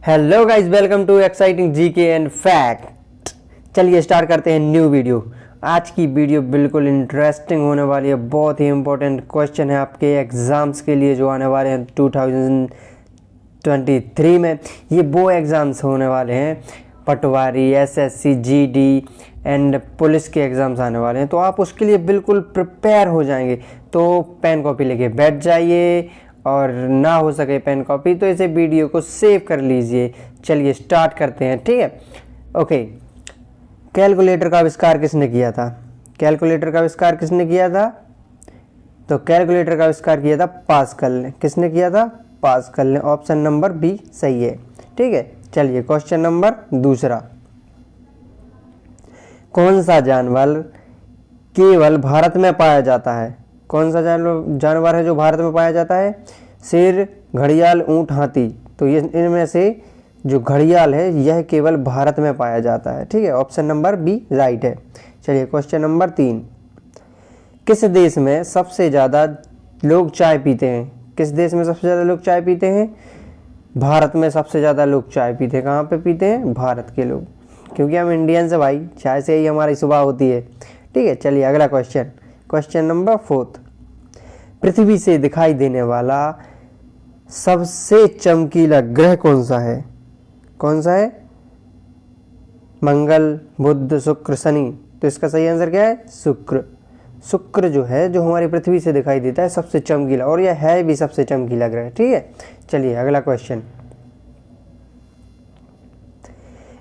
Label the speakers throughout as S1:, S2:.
S1: Hello guys, welcome to exciting GK and fact. चलिए start करते हैं न्यू वीडियो। आज की वीडियो बिल्कुल इंटरेस्टिंग होने वाली है। बहुत ही इंपॉर्टेंट क्वेश्चन है आपके एग्ज़ाम्स के लिए जो आने वाले हैं 2023 में। ये वो एग्ज़ाम्स होने वाले हैं, पटवारी, एसएससी, जीडी एंड पुलिस के एग्ज़ाम्स आने वाले हैं, तो आप उसके लिए बिल्कुल प्रिपेयर हो जाएंगे। तो पेन कॉपी लेके बैठ जाइए, और ना हो सके पेन कॉपी तो इसे वीडियो को सेव कर लीजिए। चलिए स्टार्ट करते हैं, ठीक है। ओके, कैलकुलेटर का आविष्कार किसने किया था? कैलकुलेटर का आविष्कार किसने किया था? तो कैलकुलेटर का आविष्कार किया था पास्कल ने। किसने किया था? पास्कल ने। ऑप्शन नंबर बी सही है, ठीक है। चलिए क्वेश्चन नंबर दूसरा, कौन सा जानवर केवल भारत में पाया जाता है? कौन सा जानवर है जो भारत में पाया जाता है? शेर, घड़ियाल, ऊंट, हाथी। तो ये इनमें से जो घड़ियाल है यह केवल भारत में पाया जाता है, ठीक है। ऑप्शन नंबर बी राइट है। चलिए क्वेश्चन नंबर 3, किस देश में सबसे ज़्यादा लोग चाय पीते हैं? किस देश में सबसे ज़्यादा लोग चाय पीते हैं? भारत में सबसे ज़्यादा लोग चाय पीते हैं। कहाँ पे पीते हैं? भारत के लोग, क्योंकि हम इंडियन से भाई, चाय से ही हमारी सुबह होती है, ठीक है। चलिए अगला क्वेश्चन, क्वेश्चन नंबर 4, पृथ्वी से दिखाई देने वाला सबसे चमकीला ग्रह कौन सा है? कौन सा है? मंगल, बुध, शुक्र, शनि। तो इसका सही आंसर क्या है? शुक्र। शुक्र जो है, जो हमारी पृथ्वी से दिखाई देता है सबसे चमकीला, और यह है भी सबसे चमकीला ग्रह, ठीक है। चलिए अगला क्वेश्चन,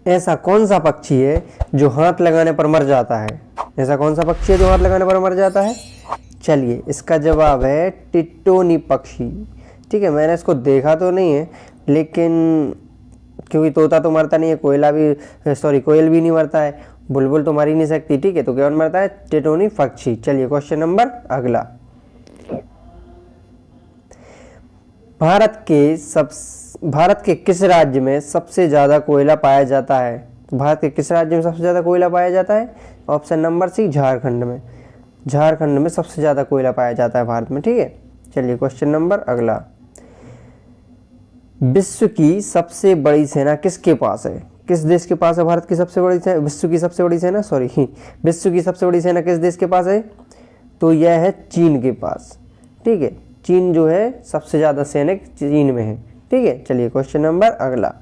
S1: ऐसा कौन सा पक्षी है जो हाथ लगाने पर मर जाता है? ऐसा कौन सा पक्षी है जो हाथ लगाने पर मर जाता है? चलिए इसका जवाब है टिटोनी पक्षी, ठीक है। मैंने इसको देखा तो नहीं है, लेकिन क्योंकि तोता तो मरता नहीं है, कोयल भी नहीं मरता है, बुलबुल तो मर ही नहीं सकती, ठीक है। तो कौन मरता है? टिटोनी पक्षी। चलिए क्वेश्चन नंबर अगला, भारत के किस राज्य में सबसे ज़्यादा कोयला पाया जाता है? भारत के किस राज्य में सबसे ज़्यादा कोयला पाया जाता है? ऑप्शन नंबर सी झारखंड में। झारखंड में सबसे ज़्यादा कोयला पाया जाता है भारत में, ठीक है। चलिए क्वेश्चन नंबर अगला, विश्व की सबसे बड़ी सेना किसके पास है? किस देश के पास है भारत की सबसे बड़ी सेना? विश्व की सबसे बड़ी सेना किस देश के पास है? तो यह है चीन के पास, ठीक है। चीन जो है सबसे ज़्यादा सैनिक चीन में है, ठीक है। चलिए क्वेश्चन नंबर अगला,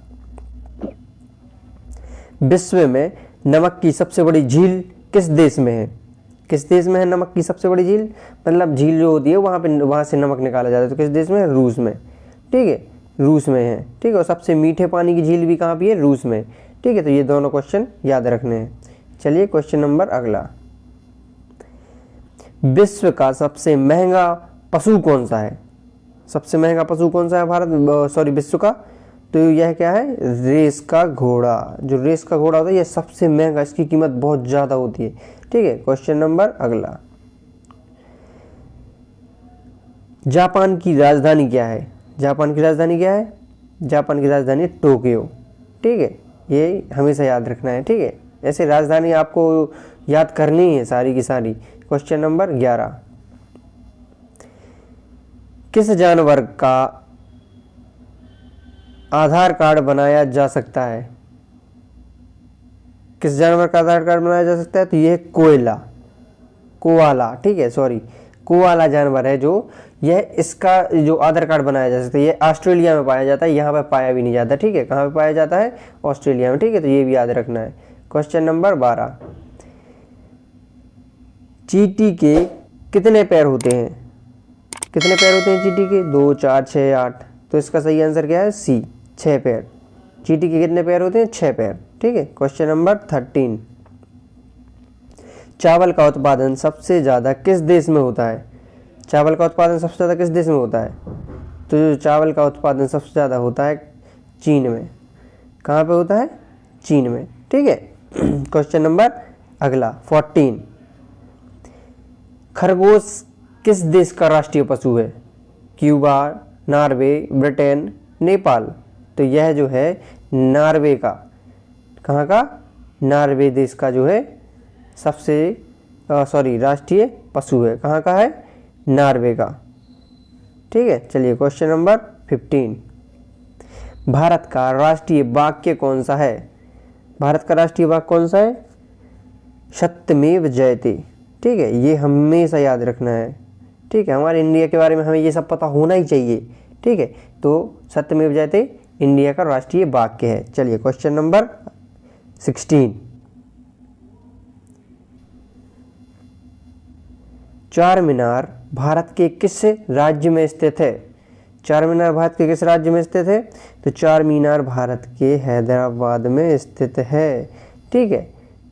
S1: विश्व में नमक की सबसे बड़ी झील किस देश में है? किस देश में है नमक की सबसे बड़ी झील? मतलब झील जो होती है वहाँ से नमक निकाला जाता है। तो किस देश में? रूस में, ठीक है। रूस में है, ठीक है। और सबसे मीठे पानी की झील भी कहाँ पे है? रूस में, ठीक है। तो ये दोनों क्वेश्चन याद रखने हैं। चलिए क्वेश्चन नंबर अगला, विश्व का सबसे महंगा पशु कौन सा है? सबसे महंगा पशु कौन सा है विश्व का? तो यह क्या है? रेस का घोड़ा। जो रेस का घोड़ा होता है यह सबसे महंगा, इसकी कीमत बहुत ज़्यादा होती है, ठीक है। क्वेश्चन नंबर अगला, जापान की राजधानी क्या है? जापान की राजधानी क्या है? जापान की राजधानी टोक्यो, ठीक है। ये हमेशा याद रखना है, ठीक है। ऐसे राजधानी आपको याद करनी है सारी की सारी। क्वेश्चन नंबर 11, किस जानवर का आधार कार्ड बनाया जा सकता है? किस जानवर का आधार कार्ड बनाया जा सकता है? तो यह कोआला, ठीक है। कोआला जानवर है जो इसका जो आधार कार्ड बनाया जा सकता है। ये ऑस्ट्रेलिया में पाया जाता है, यहाँ पे पाया भी नहीं जाता, ठीक है। कहाँ पे पाया जाता है? ऑस्ट्रेलिया में, ठीक है। तो ये भी याद रखना है। क्वेश्चन नंबर 12, चींटी के कितने पैर होते हैं? कितने पैर होते हैं चींटी के? 2, 4, 6, 8। तो इसका सही आंसर क्या है? सी, 6 पैर। चींटी के कितने पैर होते हैं? 6 पैर, ठीक है। क्वेश्चन नंबर 13, चावल का उत्पादन सबसे ज़्यादा किस देश में होता है? चावल का उत्पादन सबसे ज़्यादा किस देश में होता है? तो चावल का उत्पादन सबसे ज़्यादा होता है चीन में। कहाँ पे होता है? चीन में, ठीक है। क्वेश्चन नंबर अगला 14, खरगोश किस देश का राष्ट्रीय पशु है? Cuba, Norway, Britain, Nepal. तो यह जो है नॉर्वे का, कहाँ का? नॉर्वे देश का जो है सबसे राष्ट्रीय पशु है। कहाँ का है? नॉर्वे का, ठीक है। चलिए क्वेश्चन नंबर 15, भारत का राष्ट्रीय वाक्य कौन सा है? भारत का राष्ट्रीय वाक्य कौन सा है? सत्यमेव जयते। ठीक है, ये हमेशा याद रखना है। ठीक है, हमारे इंडिया के बारे में हमें ये सब पता होना ही चाहिए। ठीक है, तो सत्यमेव जयते इंडिया का राष्ट्रीय वाक्य है। चलिए क्वेश्चन नंबर 16। चार मीनार भारत के किस राज्य में स्थित है? चार मीनार भारत के किस राज्य में स्थित है? तो चार मीनार भारत के हैदराबाद में स्थित है। ठीक है,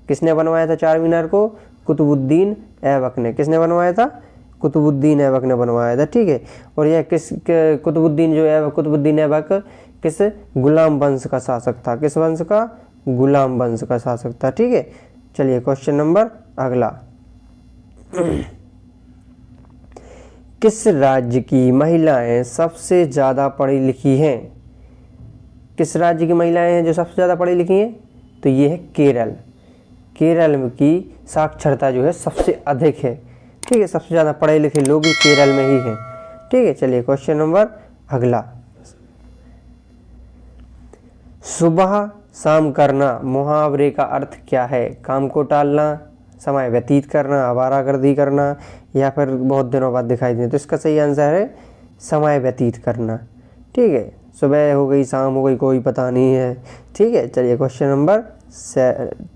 S1: किसने बनवाया था चार मीनार को? कुतुबुद्दीन ऐबक ने। किसने बनवाया था? कुतुबुद्दीन ऐबक ने बनवाया था। ठीक है, और यह कुतुबुद्दीन ऐबक किस गुलाम वंश का शासक था? किस वंश का? गुलाम वंश का शासक था। ठीक है, चलिए क्वेश्चन नंबर अगला। किस राज्य की महिलाएं सबसे ज़्यादा पढ़ी लिखी हैं? किस राज्य की महिलाएं हैं जो सबसे ज़्यादा पढ़ी लिखी हैं? तो ये है केरल। केरल की साक्षरता जो है सबसे अधिक है। ठीक है, सबसे ज़्यादा पढ़े लिखे लोग केरल में ही हैं। ठीक है, चलिए क्वेश्चन नंबर अगला। सुबह शाम करना मुहावरे का अर्थ क्या है? काम को टालना, समय व्यतीत करना, आवारागर्दी करना, या फिर बहुत दिनों बाद दिखाई देना। तो इसका सही आंसर है समय व्यतीत करना। ठीक है, सुबह हो गई शाम हो गई कोई पता नहीं है। ठीक है, चलिए क्वेश्चन नंबर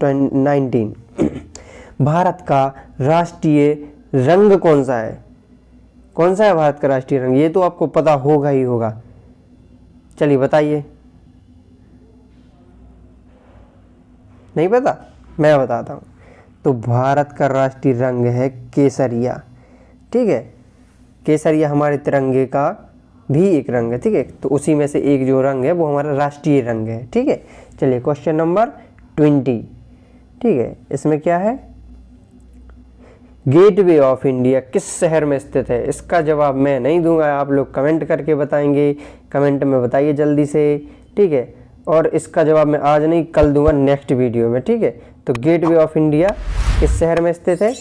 S1: 19। भारत का राष्ट्रीय रंग कौन सा है? कौन सा है भारत का राष्ट्रीय रंग? ये तो आपको पता होगा ही होगा। चलिए बताइए। नहीं पता? मैं बताता हूँ। तो भारत का राष्ट्रीय रंग है केसरिया। ठीक है, केसरिया हमारे तिरंगे का भी एक रंग है। ठीक है, तो उसी में से एक जो रंग है वो हमारा राष्ट्रीय रंग है। ठीक है, चलिए क्वेश्चन नंबर 20। ठीक है, इसमें क्या है? गेटवे ऑफ इंडिया किस शहर में स्थित है? इसका जवाब मैं नहीं दूंगा, आप लोग कमेंट करके बताएंगे। कमेंट में बताइए जल्दी से। ठीक है, और इसका जवाब मैं आज नहीं कल दूंगा नेक्स्ट वीडियो में। ठीक है, तो गेटवे ऑफ इंडिया किस शहर में स्थित है?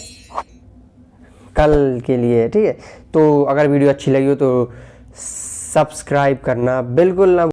S1: कल के लिए। ठीक है, तो अगर वीडियो अच्छी लगी हो तो सब्सक्राइब करना बिल्कुल ना